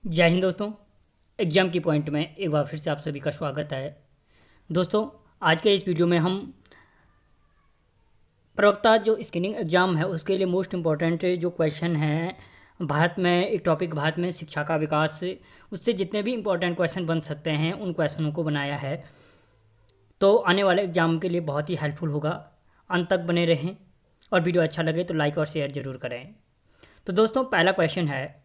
जय हिंद दोस्तों। एग्जाम की पॉइंट में एक बार फिर से आप सभी का स्वागत है। दोस्तों, आज के इस वीडियो में हम प्रवक्ता जो स्क्रीनिंग एग्ज़ाम है उसके लिए मोस्ट इम्पॉर्टेंट जो क्वेश्चन हैं भारत में, एक टॉपिक भारत में शिक्षा का विकास, उससे जितने भी इम्पोर्टेंट क्वेश्चन बन सकते हैं उन क्वेश्चनों को बनाया है। तो आने वाले एग्ज़ाम के लिए बहुत ही हेल्पफुल होगा। अंत तक बने रहें और वीडियो अच्छा लगे तो लाइक और शेयर ज़रूर करें। तो दोस्तों, पहला क्वेश्चन है,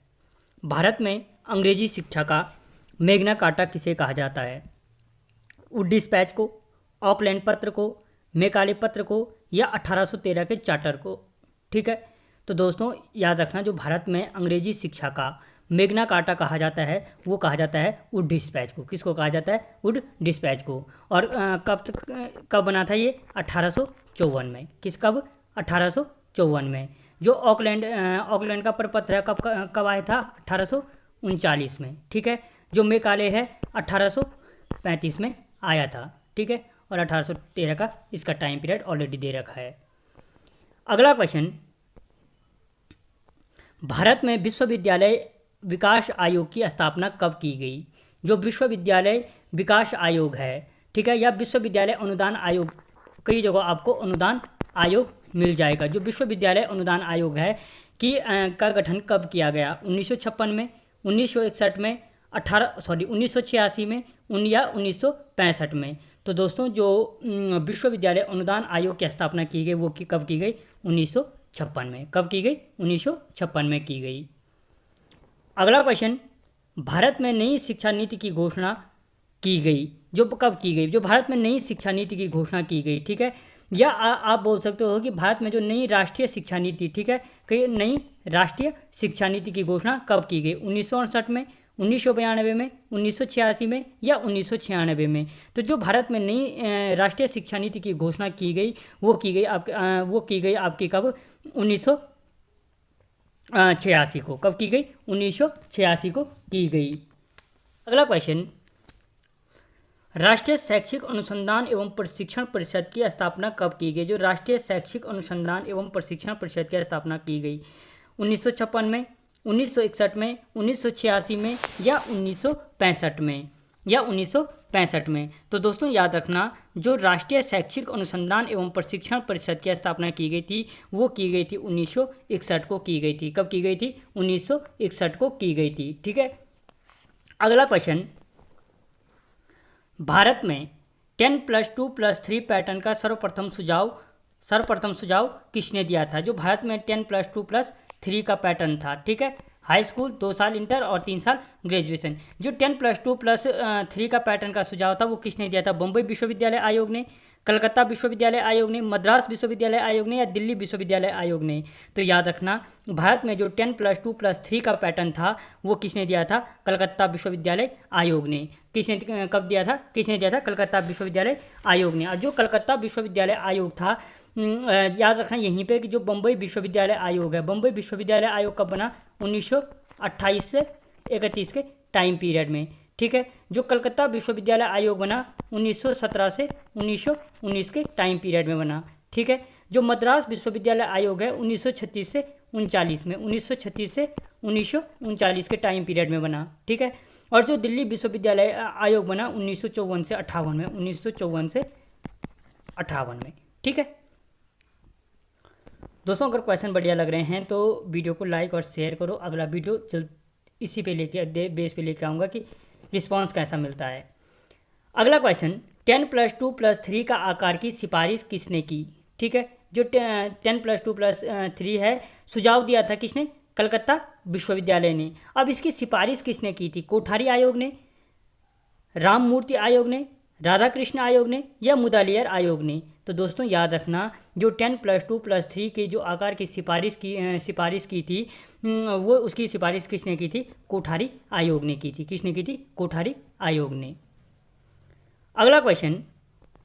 भारत में अंग्रेजी शिक्षा का मैग्ना कार्टा किसे कहा जाता है? वुड डिस्पैच को, ऑकलैंड पत्र को, मैकाले पत्र को, या 1813 के चार्टर को? ठीक है, तो दोस्तों याद रखना, जो भारत में अंग्रेजी शिक्षा का मैग्ना कार्टा कहा जाता है वो कहा जाता है वुड डिस्पैच को। किसको कहा जाता है? वुड डिस्पैच को। और कब बना था ये? 1854 में। कब? 1854 में। जो ऑकलैंड का प्रपत्र है कब आया था? 1839 में। ठीक है, जो मैकाले है 1835 में आया था। ठीक है, और 1813 का इसका टाइम पीरियड ऑलरेडी दे रखा है। अगला क्वेश्चन, भारत में विश्वविद्यालय विकास आयोग की स्थापना कब की गई? जो विश्वविद्यालय विकास आयोग है, ठीक है, या विश्वविद्यालय अनुदान आयोग, कई जगह आपको अनुदान आयोग मिल जाएगा। जो विश्वविद्यालय अनुदान आयोग है का गठन कब किया गया? 1956 में, 1961 में, 1986 में, या 1965 में? तो दोस्तों, जो विश्वविद्यालय अनुदान आयोग की स्थापना की गई वो कब की गई? 1956 में। कब की गई? 1956 में की गई। अगला क्वेश्चन, भारत में नई शिक्षा नीति की घोषणा की गई, जो कब की गई? जो भारत में नई शिक्षा नीति की घोषणा की गई, ठीक है, या आप बोल सकते हो कि भारत में जो नई राष्ट्रीय शिक्षा नीति, ठीक है, कि नई राष्ट्रीय शिक्षा नीति की घोषणा कब की गई? 1968 में, 1992 में, 1986 में, या 1996 में? तो जो भारत में नई राष्ट्रीय शिक्षा नीति की घोषणा की गई वो की गई आपकी कब? 1986 को। कब की गई? 1986 को की गई। अगला क्वेश्चन, राष्ट्रीय शैक्षिक अनुसंधान एवं प्रशिक्षण परिषद की स्थापना कब की गई? जो राष्ट्रीय शैक्षिक अनुसंधान एवं प्रशिक्षण परिषद की स्थापना की गई? 1956 में, 1961 में, 1986 में, या 1965 में? या 1965 में? तो दोस्तों याद रखना, जो राष्ट्रीय शैक्षिक अनुसंधान एवं प्रशिक्षण परिषद की स्थापना की गई थी वो की गई थी 1961 को की गई थी। कब की गई थी? 1961 को की गई थी। ठीक है, अगला क्वेश्चन, भारत में 10+2+3 पैटर्न का सर्वप्रथम सुझाव किसने दिया था? जो भारत में 10+2+3 का पैटर्न था, ठीक है, हाई स्कूल, 2 साल इंटर और 3 साल ग्रेजुएशन, जो 10+2+3 का पैटर्न का सुझाव था वो किसने दिया था? बम्बई विश्वविद्यालय आयोग ने, कलकत्ता विश्वविद्यालय आयोग ने, मद्रास विश्वविद्यालय आयोग ने, या दिल्ली विश्वविद्यालय आयोग ने? तो याद रखना, भारत में जो 10+2+3 का पैटर्न था वो किसने दिया था? कलकत्ता विश्वविद्यालय आयोग ने। किसने कब दिया था? किसने दिया था? कलकत्ता विश्वविद्यालय आयोग ने। और जो कलकत्ता विश्वविद्यालय आयोग था, याद रखना यहीं पे कि जो बम्बई विश्वविद्यालय आयोग है, बम्बई विश्वविद्यालय आयोग कब बना? 1928 से 31 के टाइम पीरियड में। ठीक है, जो कलकत्ता विश्वविद्यालय आयोग बना 1917 से 1919 के टाइम पीरियड में बना। ठीक है, जो मद्रास विश्वविद्यालय आयोग है 1936 से 39 में, 1936 से 1939 के टाइम पीरियड में बना। ठीक है, और जो दिल्ली विश्वविद्यालय आयोग बना 1954 से 58 में, 1954 से 58 में। ठीक है दोस्तों, अगर क्वेश्चन बढ़िया लग रहे हैं तो वीडियो को लाइक और शेयर करो। अगला वीडियो जल्द इसी पे लेके बेस पे लेके आऊँगा कि रिस्पांस कैसा मिलता है। अगला क्वेश्चन, 10+2+3 का आकार की सिफारिश किसने की? ठीक है, जो 10+2+3 है, सुझाव दिया था किसने? कलकत्ता विश्वविद्यालय ने। अब इसकी सिफारिश किसने की थी? कोठारी आयोग ने, राममूर्ति आयोग ने, राधा कृष्ण आयोग ने, या मुदालियर आयोग ने? तो दोस्तों याद रखना, जो 10+2+3 के जो आकार की सिफारिश की थी वो उसकी सिफारिश किसने की थी? कोठारी आयोग ने की थी। किसने की थी? कोठारी आयोग ने। अगला क्वेश्चन,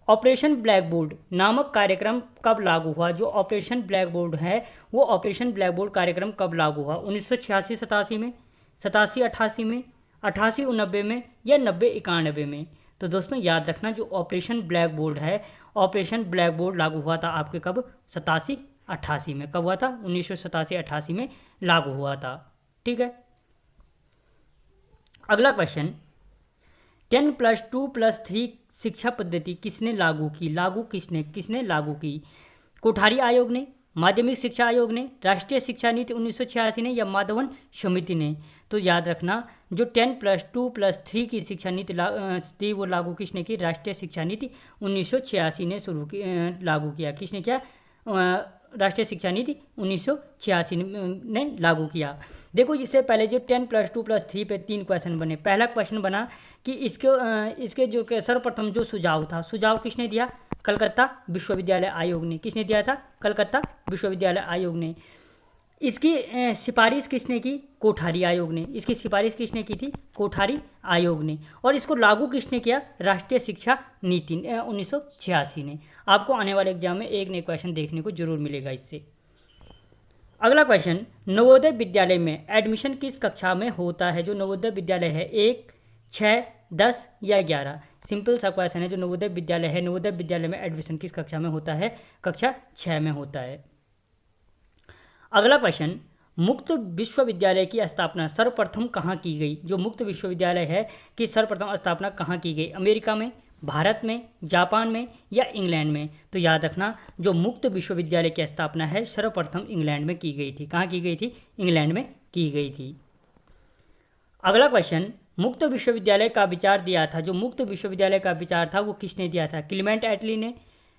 ऑपरेशन ब्लैक बोर्ड नामक कार्यक्रम कब लागू हुआ? जो ऑपरेशन ब्लैक बोर्ड है वो ऑपरेशन ब्लैक बोर्ड कार्यक्रम कब लागू हुआ? 1986-87 में, 87-88 में, 88-89 में, या 90-91 में? तो दोस्तों याद रखना, जो ऑपरेशन ब्लैक बोर्ड है, ऑपरेशन ब्लैक बोर्ड लागू हुआ था आपके कब? 87-88 में। कब हुआ था? 1987-88 में लागू हुआ था। ठीक है, अगला क्वेश्चन, 10+2+3 शिक्षा पद्धति किसने लागू की? लागू किसने लागू की? कोठारी आयोग ने, माध्यमिक शिक्षा आयोग ने, राष्ट्रीय शिक्षा नीति 1986 ने, या माधवन समिति ने? तो याद रखना, जो 10+2+3 की शिक्षा नीति थी वो लागू किसने की? राष्ट्रीय शिक्षा नीति 1986 ने लागू किया। किसने किया? राष्ट्रीय शिक्षा नीति 1986 ने लागू किया। देखो, इससे पहले जो 10+2+3 पे 3 क्वेश्चन बने। पहला क्वेश्चन बना कि इसके जो सर्वप्रथम जो सुझाव था, सुझाव किसने दिया? कलकत्ता विश्वविद्यालय आयोग ने। किसने दिया था? कलकत्ता विश्वविद्यालय आयोग ने। इसकी सिफारिश किसने की? कोठारी आयोग ने। इसकी सिफारिश किसने की थी? कोठारी आयोग ने। और इसको लागू किसने किया? राष्ट्रीय शिक्षा नीति 1986 ने। आपको आने वाले एग्जाम में एक नए क्वेश्चन देखने को जरूर मिलेगा इससे। अगला क्वेश्चन, नवोदय विद्यालय में एडमिशन किस कक्षा में होता है? जो नवोदय विद्यालय है 1, 6, 10 या 11? सिंपल सा क्वेश्चन है। जो नवोदय विद्यालय है, नवोदय विद्यालय में एडमिशन किस कक्षा में होता है? कक्षा 6 में होता है। अगला क्वेश्चन, मुक्त विश्वविद्यालय की स्थापना सर्वप्रथम कहाँ की गई? जो मुक्त विश्वविद्यालय है कि सर्वप्रथम स्थापना कहाँ की गई? अमेरिका में, भारत में, जापान में, या इंग्लैंड में? तो याद रखना, जो मुक्त विश्वविद्यालय की स्थापना है सर्वप्रथम इंग्लैंड में की गई थी। कहाँ की गई थी? इंग्लैंड में की गई थी। अगला क्वेश्चन, मुक्त विश्वविद्यालय का विचार दिया था, जो मुक्त विश्वविद्यालय का विचार था वो किसने दिया था? क्लीमेंट एटली ने,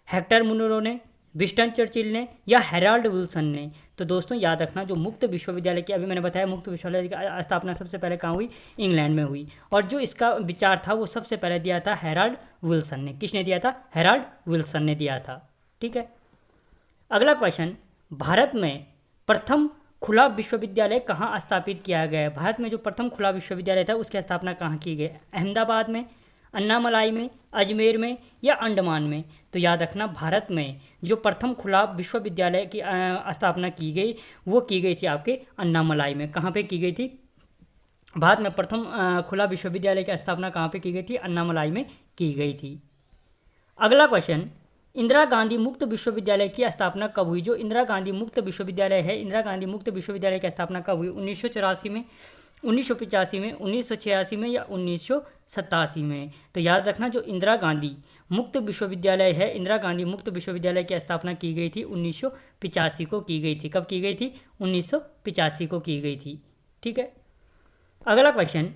हेक्टर मुनरो ने, विंस्टन चर्चिल ने, या हेराल्ड विल्सन ने? तो दोस्तों याद रखना, जो मुक्त विश्वविद्यालय की, अभी मैंने बताया, मुक्त विश्वविद्यालय की स्थापना सबसे पहले कहाँ हुई? इंग्लैंड में हुई। और जो इसका विचार था वो सबसे पहले दिया था हेराल्ड विल्सन ने। किसने दिया था? हेराल्ड विल्सन ने दिया था। ठीक है। अगला क्वेश्चन, भारत में प्रथम खुला विश्वविद्यालय कहाँ स्थापित किया गया है? भारत में जो प्रथम खुला विश्वविद्यालय था उसकी स्थापना कहाँ की गई? अहमदाबाद में, अन्नामलाई में, अजमेर में, या अंडमान में? तो याद रखना, भारत में जो प्रथम खुला विश्वविद्यालय की स्थापना की गई वो की गई थी आपके अन्नामलाई में। कहाँ पे की गई थी? भारत में प्रथम खुला विश्वविद्यालय की स्थापना कहाँ पे की गई थी? अन्नामलाई में की गई थी। अगला क्वेश्चन, इंदिरा गांधी मुक्त विश्वविद्यालय की स्थापना कब हुई? जो इंदिरा गांधी मुक्त विश्वविद्यालय है, इंदिरा गांधी मुक्त विश्वविद्यालय की स्थापना कब हुई? 1984 में, 1985 में, 1986 में, या 1987 में? तो याद रखना, जो इंदिरा गांधी मुक्त विश्वविद्यालय है, इंदिरा गांधी मुक्त विश्वविद्यालय की स्थापना की गई थी 1985 को की गई थी। कब की गई थी? 1985 को की गई थी। ठीक है। अगला क्वेश्चन,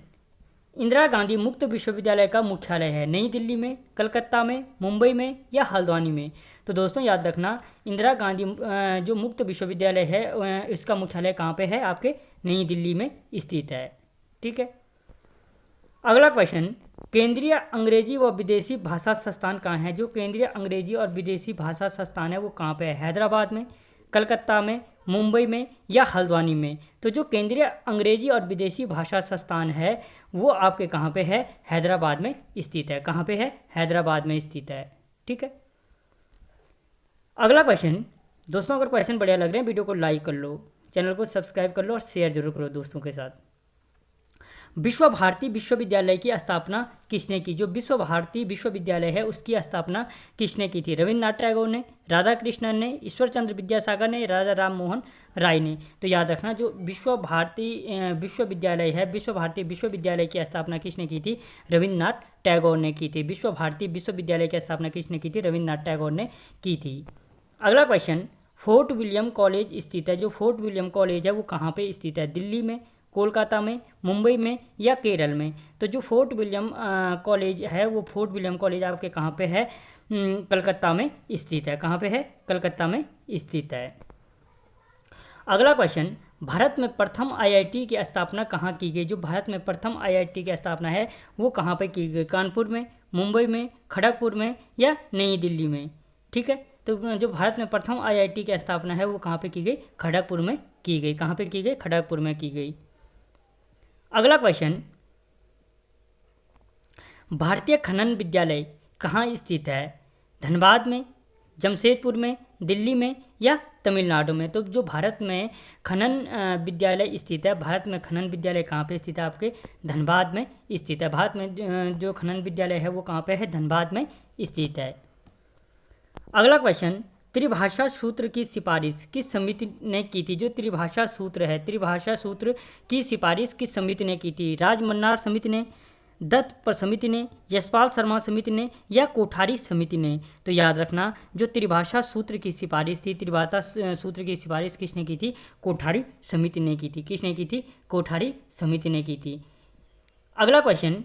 इंदिरा गांधी मुक्त विश्वविद्यालय का मुख्यालय है नई दिल्ली में, कलकत्ता में, मुंबई में, या हल्द्वानी में? तो दोस्तों याद रखना, इंदिरा गांधी जो मुक्त विश्वविद्यालय है इसका मुख्यालय कहाँ पे है? आपके नई दिल्ली में स्थित है। ठीक है। अगला क्वेश्चन, केंद्रीय अंग्रेजी व विदेशी भाषा संस्थान कहाँ है? जो केंद्रीय अंग्रेजी और विदेशी भाषा संस्थान है वो कहाँ पे है? हैदराबाद में, कलकत्ता में, मुंबई में, या हल्द्वानी में? तो जो केंद्रीय अंग्रेजी और विदेशी भाषा संस्थान है वो आपके कहाँ पे है? हैदराबाद में स्थित है। कहाँ पे है? हैदराबाद में स्थित है। ठीक है। अगला क्वेश्चन, दोस्तों अगर क्वेश्चन बढ़िया लग रहे हैं वीडियो को लाइक कर लो, चैनल को सब्सक्राइब कर लो और शेयर जरूर करो दोस्तों के साथ। विश्व भारती विश्वविद्यालय की स्थापना किसने की? जो विश्व भारती विश्वविद्यालय है उसकी स्थापना किसने की थी? रविन्द्रनाथ टैगोर ने, राधा कृष्णन ने, ईश्वर चंद्र विद्यासागर ने, राजा राम मोहन राय ने? तो याद रखना, जो विश्व भारती विश्वविद्यालय है, विश्व भारती विश्वविद्यालय की स्थापना किसने की थी? रविन्द्रनाथ टैगोर ने की थी। विश्व भारती विश्वविद्यालय की स्थापना किसने की थी? रविन्द्रनाथ टैगोर ने की थी। अगला क्वेश्चन, फोर्ट विलियम कॉलेज स्थित है। जो फोर्ट विलियम कॉलेज है वो कहाँ पे स्थित है? दिल्ली में, कोलकाता में, मुंबई में, या केरल में? तो जो फोर्ट विलियम कॉलेज है वो फोर्ट विलियम कॉलेज आपके कहाँ पे है? कलकत्ता में स्थित है। कहाँ पे है? कलकत्ता में स्थित है। अगला क्वेश्चन, भारत में प्रथम आईआईटी की स्थापना कहाँ की गई? जो भारत में प्रथम आईआईटी की स्थापना है वो कहाँ पे की गई? कानपुर में, मुंबई में, खड़गपुर में, या नई दिल्ली में? ठीक है। तो जो भारत में प्रथम आईआईटी की स्थापना है वो कहाँ पे की गई? खड़गपुर में की गई। कहाँ पे की गई? खड़गपुर में की गई। अगला क्वेश्चन, भारतीय खनन विद्यालय कहाँ स्थित है? धनबाद में, जमशेदपुर में, दिल्ली में, या तमिलनाडु में? तो जो भारत में खनन विद्यालय स्थित है, भारत में खनन विद्यालय कहाँ पे स्थित है? आपके धनबाद में स्थित है। भारत में जो खनन विद्यालय है वो कहाँ पे है? धनबाद में स्थित है। अगला क्वेश्चन, त्रिभाषा सूत्र की सिफारिश किस समिति ने की थी? जो त्रिभाषा सूत्र है, त्रिभाषा सूत्र की सिफारिश किस समिति ने की थी? राज मन्नार समिति ने, दत्त पर समिति ने, यशपाल शर्मा समिति ने या कोठारी समिति ने? तो याद रखना, जो त्रिभाषा सूत्र की सिफारिश थी, त्रिभाषा सूत्र की सिफारिश किसने की थी? कोठारी समिति ने की थी। किसने की थी? कोठारी समिति ने की थी। अगला क्वेश्चन,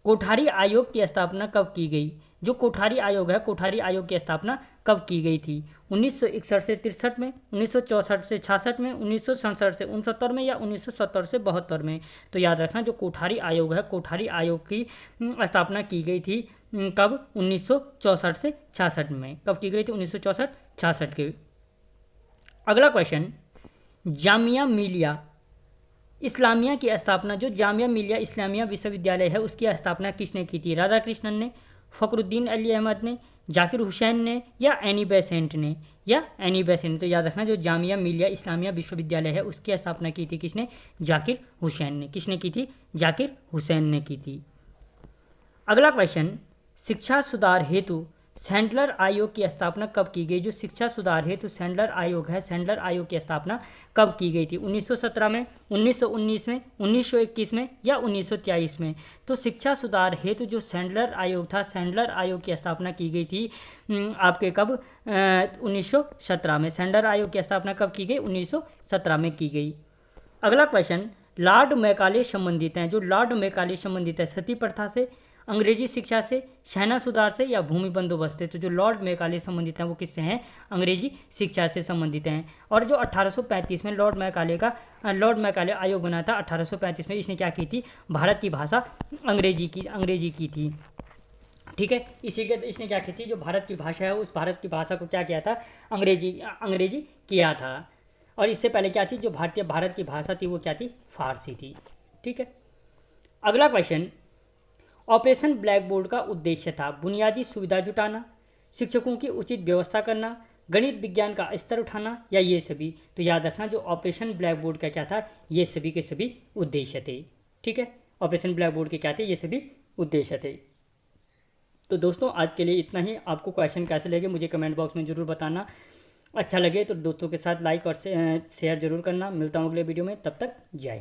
कोठारी आयोग की स्थापना कब की गई? जो कोठारी आयोग है, कोठारी आयोग की स्थापना कब की गई थी? 1961 से 63 में, 1964 से 66 में, 1967 से 69 में या 1970 से 72 में? तो याद रखना, जो कोठारी आयोग है, कोठारी आयोग की स्थापना की गई थी कब? 1964 से 66 में। कब की गई थी? 1964-66 के। अगला क्वेश्चन, जामिया मिलिया इस्लामिया की स्थापना, जो जामिया मिलिया इस्लामिया विश्वविद्यालय है, उसकी स्थापना किसने की थी? राधा कृष्णन ने, फ़खरुद्दीन अली अहमद ने, जाकिर हुसैन ने या एनी बेसेंट ने? या एनी बेसेंट। तो याद रखना, जो जामिया मिलिया इस्लामिया विश्वविद्यालय है, उसकी स्थापना की थी किसने? जाकिर हुसैन ने। किसने की थी? जाकिर हुसैन ने की थी। अगला क्वेश्चन, शिक्षा सुधार हेतु सैंडलर आयोग की स्थापना कब की गई? जो शिक्षा सुधार हेतु सैंडलर आयोग है, सैंडलर आयोग की स्थापना कब की गई थी? 1917 में, 1919 में, 1921 में या 1923 में? तो शिक्षा सुधार हेतु जो सैंडलर आयोग था, सैंडलर आयोग की स्थापना की गई थी आपके कब? 1917 में। सैंडलर आयोग की स्थापना कब की गई? 1917 में की गई। अगला क्वेश्चन, लॉर्ड मैकाले संबंधित हैं। जो लॉर्ड मैकाले संबंधित है सती प्रथा से, अंग्रेजी शिक्षा से, सेना सुधार से या भूमि बंदोबस्त से? तो जो लॉर्ड मैकाले संबंधित हैं वो किससे हैं? अंग्रेजी शिक्षा से संबंधित हैं। और जो 1835 में लॉर्ड मैकाले आयोग बना था 1835 में, इसने क्या की थी? भारत की भाषा अंग्रेजी की थी। ठीक है, इसने क्या की थी? जो भारत की भाषा है, उस भारत की भाषा को क्या किया था? अंग्रेजी किया था। और इससे पहले क्या थी? जो भारत की भाषा थी वो क्या थी? फारसी थी। ठीक है। अगला क्वेश्चन, ऑपरेशन ब्लैक बोर्ड का उद्देश्य था बुनियादी सुविधा जुटाना, शिक्षकों की उचित व्यवस्था करना, गणित विज्ञान का स्तर उठाना या ये सभी? तो याद रखना, जो ऑपरेशन ब्लैक बोर्ड का क्या था? ये सभी के सभी उद्देश्य थे। ठीक है, ऑपरेशन ब्लैक बोर्ड के क्या थे? ये सभी उद्देश्य थे। तो दोस्तों, आज के लिए इतना ही। आपको क्वेश्चन कैसे लगे मुझे कमेंट बॉक्स में ज़रूर बताना। अच्छा लगे तो दोस्तों के साथ लाइक और शेयर जरूर करना। मिलता हूँ अगले वीडियो में, तब तक जय हिंद।